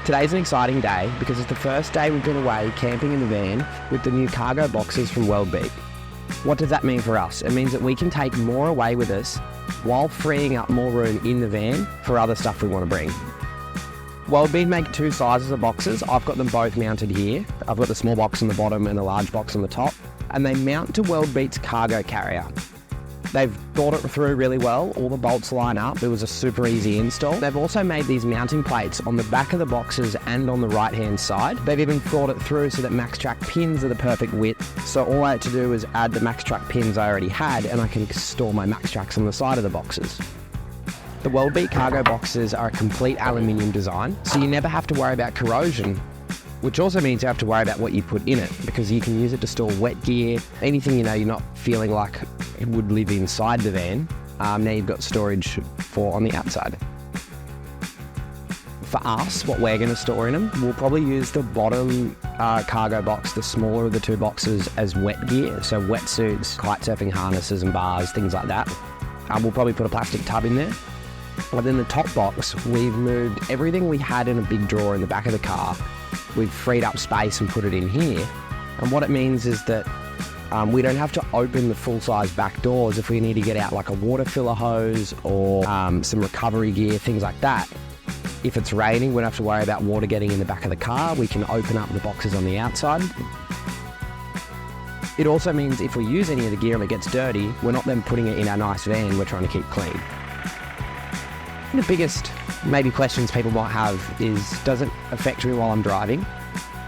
Today's an exciting day because it's the first day we've been away camping in the van with the new cargo boxes from Weldbeat. What does that mean for us? It means that we can take more away with us while freeing up more room in the van for other stuff we want to bring. Weldbeat make two sizes of boxes. I've got them both mounted here. I've got the small box on the bottom and the large box on the top, and they mount to Weldbeat's cargo carrier. They've thought it through really well. All the bolts line up. It was a super easy install. They've also made these mounting plates on the back of the boxes and on the right-hand side. They've even thought it through so that MaxTrack pins are the perfect width. So all I had to do was add the MaxTrack pins I already had, and I can store my MaxTracks on the side of the boxes. The Weldbeat cargo boxes are a complete aluminium design, so you never have to worry about corrosion, which also means you have to worry about what you put in it, because you can use it to store wet gear, anything you're not feeling like it would live inside the van. Now you've got storage for on the outside. For us, what we're going to store in them, we'll probably use the bottom cargo box, the smaller of the two boxes, as wet gear, so wetsuits, kite surfing harnesses and bars, things like that. We'll probably put a plastic tub in there. But then the top box, we've moved everything we had in a big drawer in the back of the car. We've freed up space and put it in here. And what it means is that we don't have to open the full-size back doors if we need to get out like a water filler hose or some recovery gear, things like that. If it's raining, we don't have to worry about water getting in the back of the car. We can open up the boxes on the outside. It also means if we use any of the gear and it gets dirty, we're not then putting it in our nice van we're trying to keep clean. The biggest maybe questions people might have is, does it affect me while I'm driving?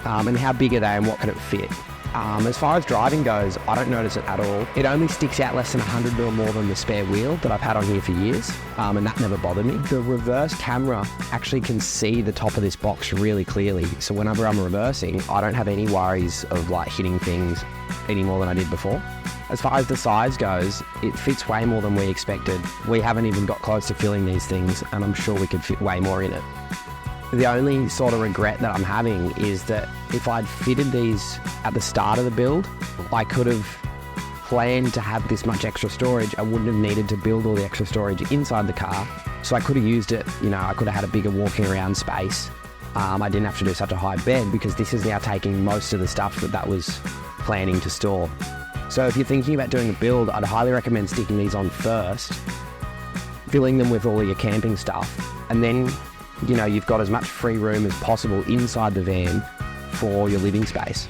And how big are they and what can it fit? As far as driving goes, I don't notice it at all. It only sticks out less than 100 mil more than the spare wheel that I've had on here for years, and that never bothered me. The reverse camera actually can see the top of this box really clearly, so whenever I'm reversing, I don't have any worries of like hitting things any more than I did before. As far as the size goes, it fits way more than we expected. We haven't even got close to filling these things, and I'm sure we could fit way more in it. The only sort of regret that I'm having is that if I'd fitted these at the start of the build, I could have planned to have this much extra storage. I wouldn't have needed to build all the extra storage inside the car. So I could have used it, I could have had a bigger walking around space. I didn't have to do such a high bed because this is now taking most of the stuff that was planning to store. So if you're thinking about doing a build, I'd highly recommend sticking these on first, filling them with all of your camping stuff, and then you've got as much free room as possible inside the van for your living space.